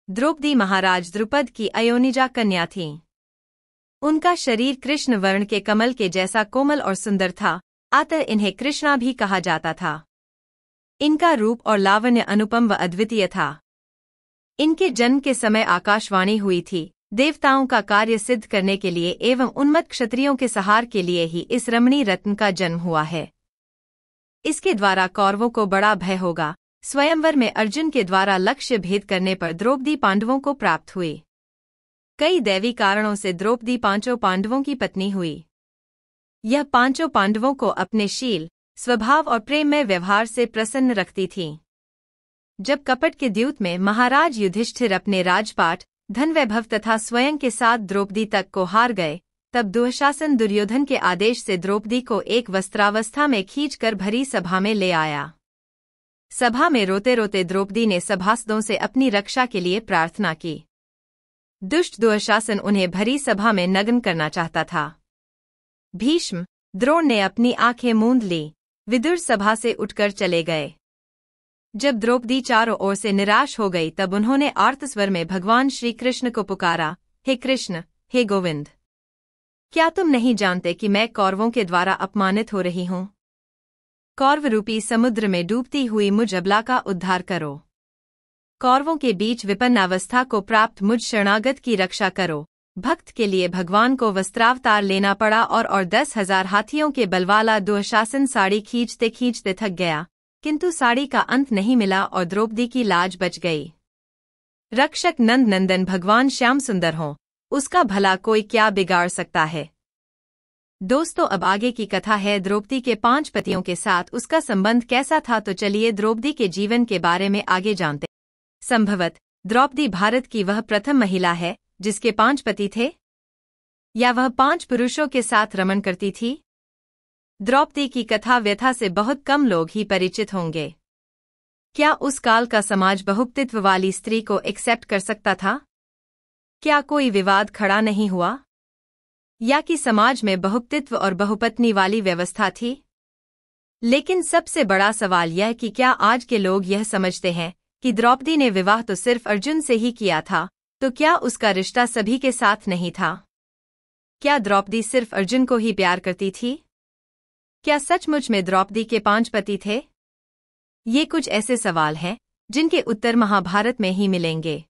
द्रौपदी महाराज द्रुपद की अयोनिजा कन्या थीं। उनका शरीर कृष्ण वर्ण के कमल के जैसा कोमल और सुंदर था, अतः इन्हें कृष्णा भी कहा जाता था। इनका रूप और लावण्य अनुपम व अद्वितीय था। इनके जन्म के समय आकाशवाणी हुई थी, देवताओं का कार्य सिद्ध करने के लिए एवं उन्मत्त क्षत्रियों के सहार के लिए ही इस रमणीय रत्न का जन्म हुआ है। इसके द्वारा कौरवों को बड़ा भय होगा। स्वयंवर में अर्जुन के द्वारा लक्ष्य भेद करने पर द्रौपदी पांडवों को प्राप्त हुई। कई दैवी कारणों से द्रौपदी पांचों पांडवों की पत्नी हुई। यह पांचों पांडवों को अपने शील, स्वभाव और प्रेममय व्यवहार से प्रसन्न रखती थीं। जब कपट के द्यूत में महाराज युधिष्ठिर अपने राजपाट, धन वैभव तथा स्वयं के साथ द्रौपदी तक को हार गए, तब दुःशासन दुर्योधन के आदेश से द्रौपदी को एक वस्त्रावस्था में खींचकर भरी सभा में ले आया। सभा में रोते रोते द्रौपदी ने सभासदों से अपनी रक्षा के लिए प्रार्थना की। दुष्ट दुःशासन उन्हें भरी सभा में नग्न करना चाहता था। भीष्म, द्रोण ने अपनी आंखें मूंद ली, विदुर सभा से उठकर चले गए। जब द्रौपदी चारों ओर से निराश हो गई तब उन्होंने आर्तस्वर में भगवान श्री कृष्ण को पुकारा, हे कृष्ण, हे गोविंद, क्या तुम नहीं जानते कि मैं कौरवों के द्वारा अपमानित हो रही हूँ? कौरव रूपी समुद्र में डूबती हुई मुझ अबला का उद्धार करो। कौरवों के बीच विपन्नावस्था को प्राप्त मुझ शरणागत की रक्षा करो। भक्त के लिए भगवान को वस्त्रावतार लेना पड़ा और 10,000 हाथियों के बलवाला दुःशासन साड़ी खींचते खींचते थक गया, किंतु साड़ी का अंत नहीं मिला और द्रौपदी की लाज बच गई। रक्षक नंद नंदन भगवान श्याम सुंदर हों, उसका भला कोई क्या बिगाड़ सकता है। दोस्तों, अब आगे की कथा है द्रौपदी के 5 पतियों के साथ उसका संबंध कैसा था। तो चलिए द्रौपदी के जीवन के बारे में आगे जानते। संभवत द्रौपदी भारत की वह प्रथम महिला है जिसके 5 पति थे, या वह 5 पुरुषों के साथ रमण करती थी। द्रौपदी की कथा व्यथा से बहुत कम लोग ही परिचित होंगे। क्या उस काल का समाज बहुपतित्व वाली स्त्री को एक्सेप्ट कर सकता था? क्या कोई विवाद खड़ा नहीं हुआ? या कि समाज में बहुपतित्व और बहुपत्नी वाली व्यवस्था थी? लेकिन सबसे बड़ा सवाल यह कि क्या आज के लोग यह समझते हैं कि द्रौपदी ने विवाह तो सिर्फ अर्जुन से ही किया था, तो क्या उसका रिश्ता सभी के साथ नहीं था? क्या द्रौपदी सिर्फ अर्जुन को ही प्यार करती थी? क्या सचमुच में द्रौपदी के 5 पति थे? ये कुछ ऐसे सवाल हैं जिनके उत्तर महाभारत में ही मिलेंगे।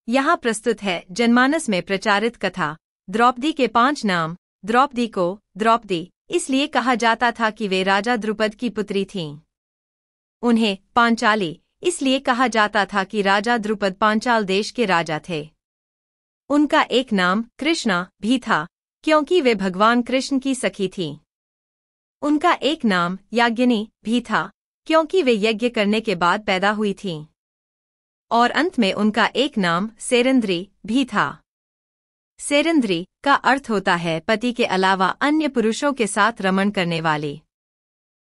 यहाँ प्रस्तुत है जनमानस में प्रचारित कथा। द्रौपदी के 5 नाम। द्रौपदी को द्रौपदी इसलिए कहा जाता था कि वे राजा द्रुपद की पुत्री थीं। उन्हें पांचाली इसलिए कहा जाता था कि राजा द्रुपद पांचाल देश के राजा थे। उनका एक नाम कृष्णा भी था, क्योंकि वे भगवान कृष्ण की सखी थीं। उनका एक नाम याज्ञनी भी था, क्योंकि वे यज्ञ करने के बाद पैदा हुई थीं। और अंत में उनका एक नाम सेरंद्री भी था। सेरंद्री का अर्थ होता है पति के अलावा अन्य पुरुषों के साथ रमण करने वाली।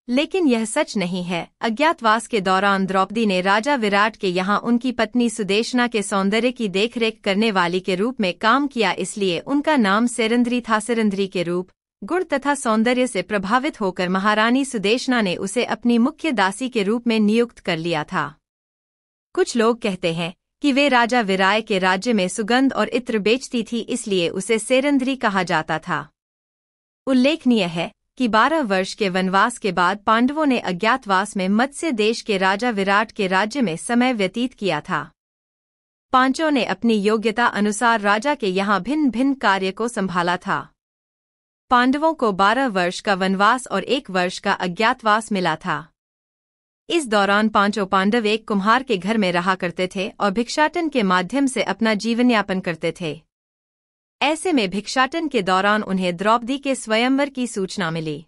लेकिन यह सच नहीं है। अज्ञातवास के दौरान द्रौपदी ने राजा विराट के यहाँ उनकी पत्नी सुदेशना के सौंदर्य की देखरेख करने वाली के रूप में काम किया, इसलिए उनका नाम सेरंद्री था। सेरंद्री के रूप, गुण तथा सौंदर्य से प्रभावित होकर महारानी सुदेशना ने उसे अपनी मुख्य दासी के रूप में नियुक्त कर लिया था। कुछ लोग कहते हैं कि वे राजा विराय के राज्य में सुगंध और इत्र बेचती थी, इसलिए उसे सेरंद्री कहा जाता था। उल्लेखनीय है कि 12 वर्ष के वनवास के बाद पांडवों ने अज्ञातवास में मत्स्य देश के राजा विराट के राज्य में समय व्यतीत किया था। पांचों ने अपनी योग्यता अनुसार राजा के यहाँ भिन्न भिन्न कार्य को संभाला था। पांडवों को 12 वर्ष का वनवास और 1 वर्ष का अज्ञातवास मिला था। इस दौरान पांचों पांडव एक कुम्हार के घर में रहा करते थे और भिक्षाटन के माध्यम से अपना जीवन यापन करते थे। ऐसे में भिक्षाटन के दौरान उन्हें द्रौपदी के स्वयंवर की सूचना मिली।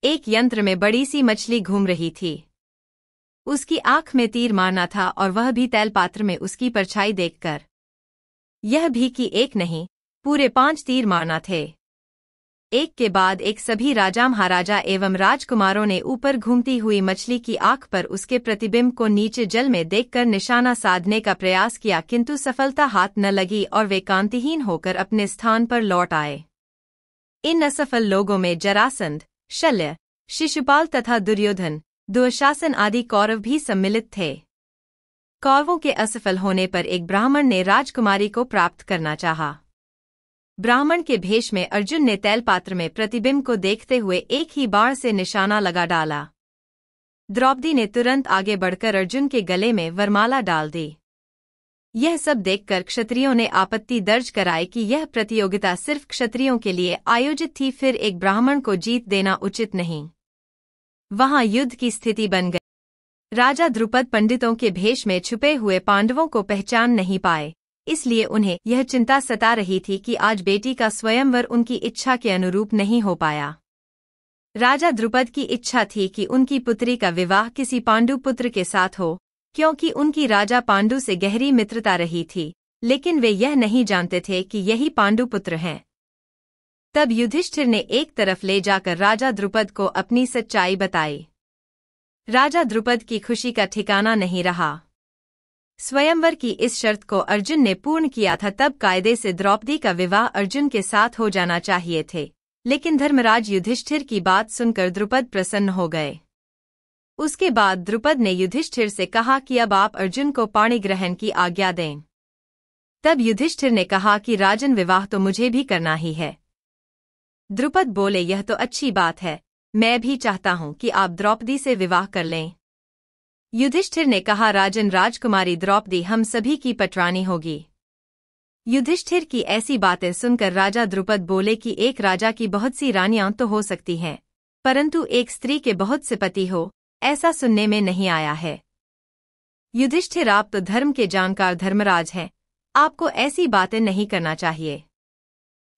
एक यंत्र में बड़ी सी मछली घूम रही थी। उसकी आंख में तीर मारना था और वह भी तैल पात्र में उसकी परछाई देखकर। यह भी कि एक नहीं, पूरे 5 तीर मारना थे। एक के बाद एक सभी राजा महाराजा एवं राजकुमारों ने ऊपर घूमती हुई मछली की आंख पर उसके प्रतिबिंब को नीचे जल में देखकर निशाना साधने का प्रयास किया, किंतु सफलता हाथ न लगी और वे कांतिहीन होकर अपने स्थान पर लौट आए। इन असफल लोगों में जरासंध, शल्य, शिशुपाल तथा दुर्योधन, दुःशासन आदि कौरव भी सम्मिलित थे। कौरवों के असफल होने पर एक ब्राह्मण ने राजकुमारी को प्राप्त करना चाहा। ब्राह्मण के भेष में अर्जुन ने तैल पात्र में प्रतिबिंब को देखते हुए एक ही बाण से निशाना लगा डाला। द्रौपदी ने तुरंत आगे बढ़कर अर्जुन के गले में वरमाला डाल दी। यह सब देखकर क्षत्रियों ने आपत्ति दर्ज कराई कि यह प्रतियोगिता सिर्फ क्षत्रियों के लिए आयोजित थी, फिर एक ब्राह्मण को जीत देना उचित नहीं। वहां युद्ध की स्थिति बन गई। राजा द्रुपद पंडितों के भेष में छुपे हुए पांडवों को पहचान नहीं पाए, इसलिए उन्हें यह चिंता सता रही थी कि आज बेटी का स्वयंवर उनकी इच्छा के अनुरूप नहीं हो पाया। राजा द्रुपद की इच्छा थी कि उनकी पुत्री का विवाह किसी पांडु पुत्र के साथ हो, क्योंकि उनकी राजा पांडु से गहरी मित्रता रही थी, लेकिन वे यह नहीं जानते थे कि यही पांडु पुत्र हैं। तब युधिष्ठिर ने एक तरफ ले जाकर राजा द्रुपद को अपनी सच्चाई बताई। राजा द्रुपद की खुशी का ठिकाना नहीं रहा। स्वयंवर की इस शर्त को अर्जुन ने पूर्ण किया था, तब कायदे से द्रौपदी का विवाह अर्जुन के साथ हो जाना चाहिए थे, लेकिन धर्मराज युधिष्ठिर की बात सुनकर द्रुपद प्रसन्न हो गए। उसके बाद द्रुपद ने युधिष्ठिर से कहा कि अब आप अर्जुन को पाणी ग्रहण की आज्ञा दें। तब युधिष्ठिर ने कहा कि राजन, विवाह तो मुझे भी करना ही है। द्रुपद बोले, यह तो अच्छी बात है, मैं भी चाहता हूं कि आप द्रौपदी से विवाह कर लें। युधिष्ठिर ने कहा, राजन, राजकुमारी द्रौपदी हम सभी की पटरानी होगी। युधिष्ठिर की ऐसी बातें सुनकर राजा द्रुपद बोले कि एक राजा की बहुत सी रानियां तो हो सकती हैं, परंतु एक स्त्री के बहुत से पति हो, ऐसा सुनने में नहीं आया है। युधिष्ठिर, आप तो धर्म के जानकार धर्मराज हैं, आपको ऐसी बातें नहीं करना चाहिए।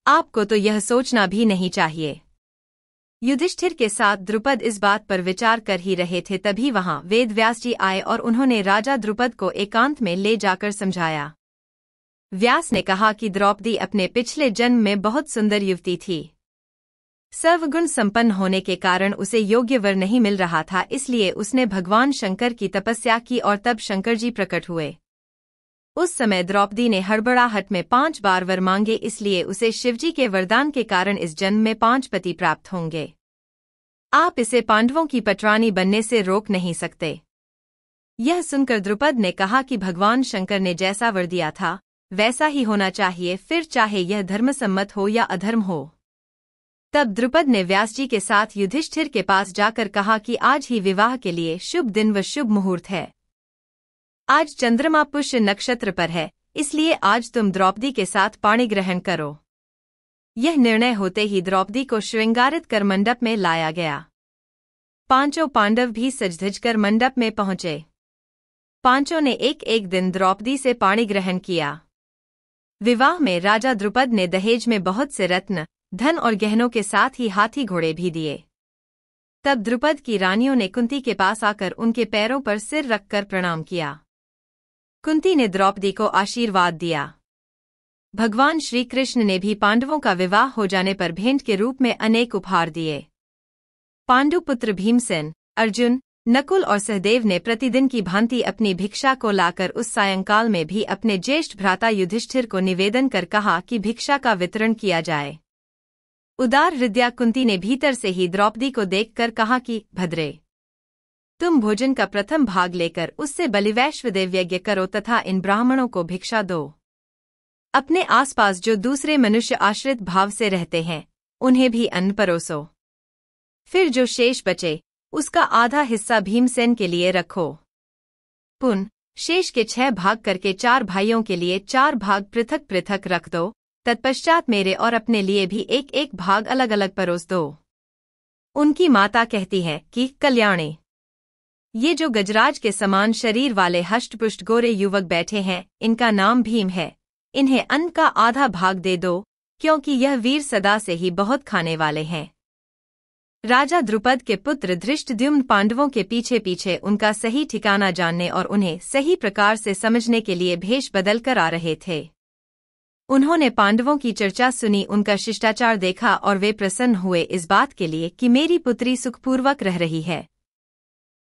आपको तो यह सोचना भी नहीं चाहिए। युधिष्ठिर के साथ द्रुपद इस बात पर विचार कर ही रहे थे, तभी वहां वेदव्यास जी आए और उन्होंने राजा द्रुपद को एकांत में ले जाकर समझाया। व्यास ने कहा कि द्रौपदी अपने पिछले जन्म में बहुत सुंदर युवती थी। सर्वगुण संपन्न होने के कारण उसे योग्य वर नहीं मिल रहा था, इसलिए उसने भगवान शंकर की तपस्या की और तब शंकर जी प्रकट हुए। उस समय द्रौपदी ने हड़बड़ाहट में 5 बार वर मांगे, इसलिए उसे शिवजी के वरदान के कारण इस जन्म में 5 पति प्राप्त होंगे। आप इसे पांडवों की पटरानी बनने से रोक नहीं सकते। यह सुनकर द्रुपद ने कहा कि भगवान शंकर ने जैसा वर दिया था वैसा ही होना चाहिए, फिर चाहे यह धर्मसम्मत हो या अधर्म हो। तब द्रुपद ने व्यास जी के साथ युधिष्ठिर के पास जाकर कहा कि आज ही विवाह के लिए शुभ दिन व शुभ मुहूर्त है। आज चंद्रमा पुष्य नक्षत्र पर है, इसलिए आज तुम द्रौपदी के साथ पाणी ग्रहण करो। यह निर्णय होते ही द्रौपदी को श्रृंगारित कर मंडप में लाया गया। 5 पांडव भी सज-धज कर मंडप में पहुंचे। 5 ने एक एक दिन द्रौपदी से पाणी ग्रहण किया। विवाह में राजा द्रुपद ने दहेज में बहुत से रत्न, धन और गहनों के साथ ही हाथी घोड़े भी दिए। तब द्रुपद की रानियों ने कुंती के पास आकर उनके पैरों पर सिर रखकर प्रणाम किया। कुंती ने द्रौपदी को आशीर्वाद दिया। भगवान श्री कृष्ण ने भी पांडवों का विवाह हो जाने पर भेंट के रूप में अनेक उपहार दिए। पांडुपुत्र भीमसेन, अर्जुन, नकुल और सहदेव ने प्रतिदिन की भांति अपनी भिक्षा को लाकर उस सायंकाल में भी अपने ज्येष्ठ भ्राता युधिष्ठिर को निवेदन कर कहा कि भिक्षा का वितरण किया जाए। उदार हृदया कुंती ने भीतर से ही द्रौपदी को देखकर कहा कि भद्रे, तुम भोजन का प्रथम भाग लेकर उससे बलिवैश्वदेव यज्ञ करो तथा इन ब्राह्मणों को भिक्षा दो। अपने आसपास जो दूसरे मनुष्य आश्रित भाव से रहते हैं उन्हें भी अन्न परोसो। फिर जो शेष बचे उसका आधा हिस्सा भीमसेन के लिए रखो। पुन शेष के 6 भाग करके 4 भाइयों के लिए 4 भाग पृथक पृथक रख दो। तत्पश्चात मेरे और अपने लिए भी एक एक भाग अलग अलग परोस दो। उनकी माता कहती है कि कल्याणी, ये जो गजराज के समान शरीर वाले हष्टपुष्ट गोरे युवक बैठे हैं, इनका नाम भीम है। इन्हें अन्न का आधा भाग दे दो, क्योंकि यह वीर सदा से ही बहुत खाने वाले हैं। राजा द्रुपद के पुत्र धृष्टद्युम्न पांडवों के पीछे पीछे उनका सही ठिकाना जानने और उन्हें सही प्रकार से समझने के लिए भेष बदलकर आ रहे थे। उन्होंने पांडवों की चर्चा सुनी, उनका शिष्टाचार देखा और वे प्रसन्न हुए इस बात के लिए कि मेरी पुत्री सुखपूर्वक रह रही है।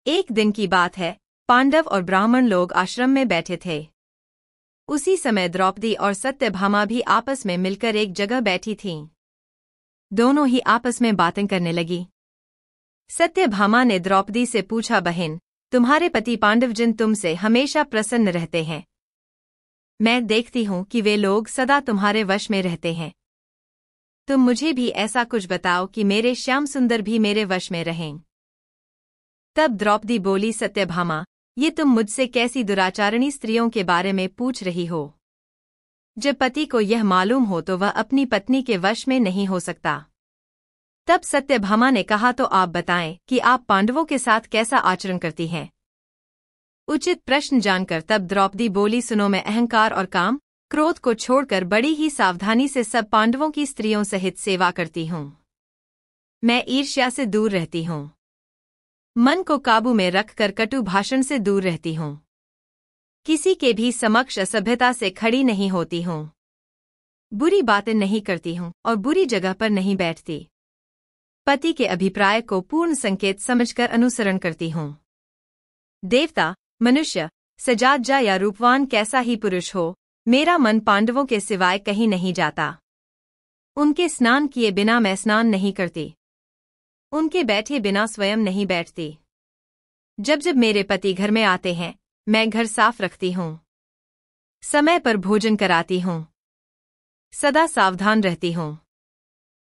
एक दिन की बात है, पांडव और ब्राह्मण लोग आश्रम में बैठे थे। उसी समय द्रौपदी और सत्यभामा भी आपस में मिलकर एक जगह बैठी थीं। दोनों ही आपस में बातें करने लगी। सत्यभामा ने द्रौपदी से पूछा, बहन, तुम्हारे पति पांडवजन तुमसे हमेशा प्रसन्न रहते हैं। मैं देखती हूँ कि वे लोग सदा तुम्हारे वश में रहते हैं। तुम मुझे भी ऐसा कुछ बताओ कि मेरे श्याम सुंदर भी मेरे वश में रहें। तब द्रौपदी बोली, सत्यभामा, ये तुम मुझसे कैसी दुराचारणी स्त्रियों के बारे में पूछ रही हो? जब पति को यह मालूम हो तो वह अपनी पत्नी के वश में नहीं हो सकता। तब सत्यभामा ने कहा, तो आप बताएं कि आप पांडवों के साथ कैसा आचरण करती हैं? उचित प्रश्न जानकर तब द्रौपदी बोली, सुनो, मैं अहंकार और काम क्रोध को छोड़कर बड़ी ही सावधानी से सब पांडवों की स्त्रियों सहित सेवा करती हूँ। मैं ईर्ष्या से दूर रहती हूँ। मन को काबू में रखकर कटु भाषण से दूर रहती हूँ। किसी के भी समक्ष असभ्यता से खड़ी नहीं होती हूँ। बुरी बातें नहीं करती हूँ और बुरी जगह पर नहीं बैठती। पति के अभिप्राय को पूर्ण संकेत समझकर अनुसरण करती हूँ। देवता, मनुष्य, सजाज्जा या रूपवान कैसा ही पुरुष हो, मेरा मन पांडवों के सिवाय कहीं नहीं जाता। उनके स्नान किए बिना मैं स्नान नहीं करती। उनके बैठे बिना स्वयं नहीं बैठती। जब जब मेरे पति घर में आते हैं, मैं घर साफ रखती हूँ। समय पर भोजन कराती हूँ। सदा सावधान रहती हूँ।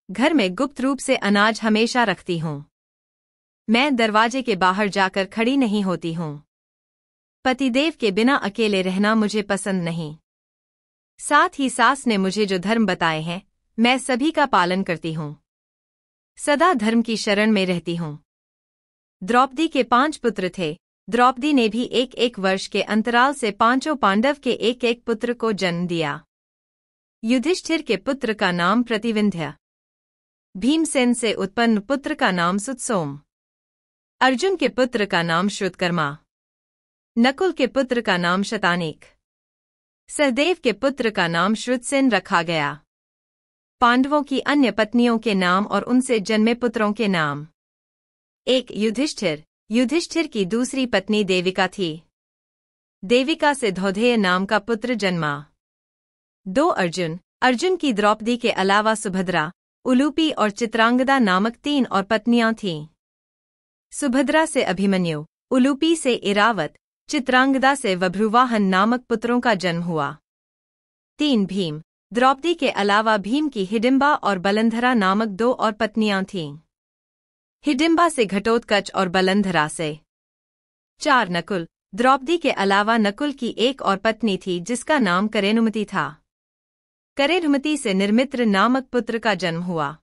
घर में गुप्त रूप से अनाज हमेशा रखती हूँ। मैं दरवाजे के बाहर जाकर खड़ी नहीं होती हूँ। पतिदेव के बिना अकेले रहना मुझे पसंद नहीं। साथ ही सास ने मुझे जो धर्म बताए हैं, मैं सभी का पालन करती हूँ। सदा धर्म की शरण में रहती हूँ। द्रौपदी के 5 पुत्र थे। द्रौपदी ने भी 1-1 वर्ष के अंतराल से 5 पांडव के 1-1 पुत्र को जन्म दिया। युधिष्ठिर के पुत्र का नाम प्रतिविंध्य। भीमसेन से उत्पन्न पुत्र का नाम सुतसोम। अर्जुन के पुत्र का नाम श्रुतकर्मा। नकुल के पुत्र का नाम शतानीक। सहदेव के पुत्र का नाम श्रुतसेन रखा गया। पांडवों की अन्य पत्नियों के नाम और उनसे जन्मे पुत्रों के नाम। 1 युधिष्ठिर। युधिष्ठिर की दूसरी पत्नी देविका थी। देविका से धौधेय नाम का पुत्र जन्मा। 2 अर्जुन। अर्जुन की द्रौपदी के अलावा सुभद्रा, उलूपी और चित्रांगदा नामक 3 और पत्नियां थीं। सुभद्रा से अभिमन्यु, उलूपी से इरावत, चित्रांगदा से वभ्रुवाहन नामक पुत्रों का जन्म हुआ। 3 भीम। द्रौपदी के अलावा भीम की हिडिंबा और बलंधरा नामक 2 और पत्नियां थीं। हिडिंबा से घटोत्कच और बलंधरा से। 4 नकुल। द्रौपदी के अलावा नकुल की 1 और पत्नी थी जिसका नाम करेनुमति था। करेनुमति से निर्मित्र नामक पुत्र का जन्म हुआ।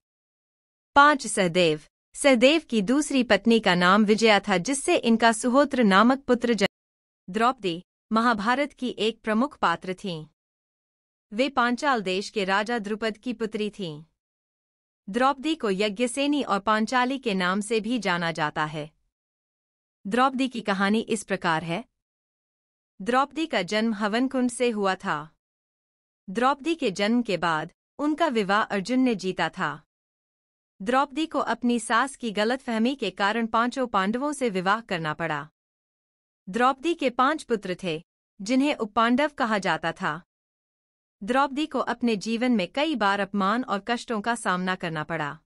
5 सहदेव। सहदेव की दूसरी पत्नी का नाम विजया था जिससे इनका सुहोत्र नामक पुत्र जन्म। द्रौपदी महाभारत की एक प्रमुख पात्र थीं। वे पांचाल देश के राजा द्रुपद की पुत्री थीं। द्रौपदी को यज्ञसेनी और पांचाली के नाम से भी जाना जाता है। द्रौपदी की कहानी इस प्रकार है। द्रौपदी का जन्म हवनकुंड से हुआ था। द्रौपदी के जन्म के बाद उनका विवाह अर्जुन ने जीता था। द्रौपदी को अपनी सास की गलतफहमी के कारण 5 पांडवों से विवाह करना पड़ा। द्रौपदी के 5 पुत्र थे जिन्हें उपपांडव कहा जाता था। द्रौपदी को अपने जीवन में कई बार अपमान और कष्टों का सामना करना पड़ा।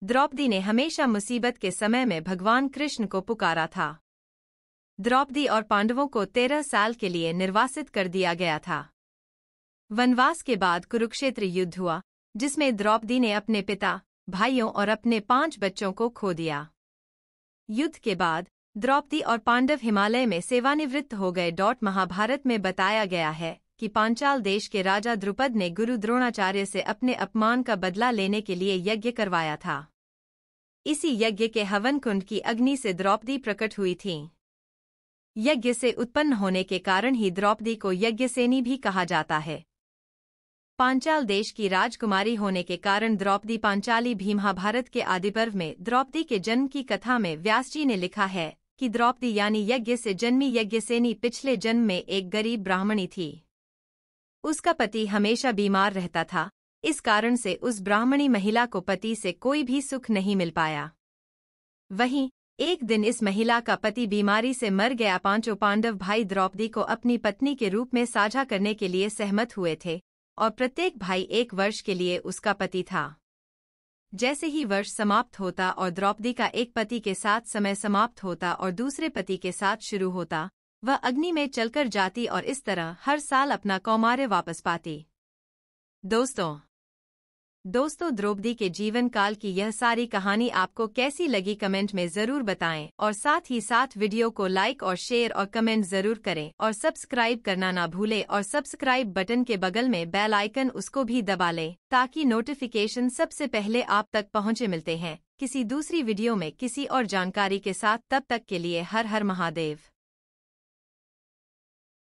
द्रौपदी ने हमेशा मुसीबत के समय में भगवान कृष्ण को पुकारा था। द्रौपदी और पांडवों को 13 साल के लिए निर्वासित कर दिया गया था। वनवास के बाद कुरुक्षेत्र युद्ध हुआ जिसमें द्रौपदी ने अपने पिता, भाइयों और अपने 5 बच्चों को खो दिया। युद्ध के बाद द्रौपदी और पांडव हिमालय में सेवानिवृत्त हो गए। महाभारत में बताया गया है कि पांचाल देश के राजा द्रुपद ने गुरु द्रोणाचार्य से अपने अपमान का बदला लेने के लिए यज्ञ करवाया था। इसी यज्ञ के हवन कुंड की अग्नि से द्रौपदी प्रकट हुई थीं। यज्ञ से उत्पन्न होने के कारण ही द्रौपदी को यज्ञसेनी भी कहा जाता है। पांचाल देश की राजकुमारी होने के कारण द्रौपदी पांचाली भी। महाभारत के आदिपर्व में द्रौपदी के जन्म की कथा में व्यास जी ने लिखा है कि द्रौपदी यानी यज्ञ से जन्मी यज्ञसेनी पिछले जन्म में एक गरीब ब्राह्मणी थी। उसका पति हमेशा बीमार रहता था, इस कारण से उस ब्राह्मणी महिला को पति से कोई भी सुख नहीं मिल पाया। वहीं एक दिन इस महिला का पति बीमारी से मर गया। 5 पांडव भाई द्रौपदी को अपनी पत्नी के रूप में साझा करने के लिए सहमत हुए थे और प्रत्येक भाई 1 वर्ष के लिए उसका पति था। जैसे ही वर्ष समाप्त होता और द्रौपदी का एक पति के साथ समय समाप्त होता और दूसरे पति के साथ शुरू होता, वह अग्नि में चलकर जाती और इस तरह हर साल अपना कौमार्य वापस पाती। दोस्तों द्रौपदी के जीवन काल की यह सारी कहानी आपको कैसी लगी कमेंट में जरूर बताएं और साथ ही साथ वीडियो को लाइक और शेयर और कमेंट जरूर करें और सब्सक्राइब करना ना भूलें और सब्सक्राइब बटन के बगल में बेल आइकन उसको भी दबा लें ताकि नोटिफिकेशन सबसे पहले आप तक पहुंचे। मिलते हैं किसी दूसरी वीडियो में किसी और जानकारी के साथ, तब तक के लिए हर हर महादेव।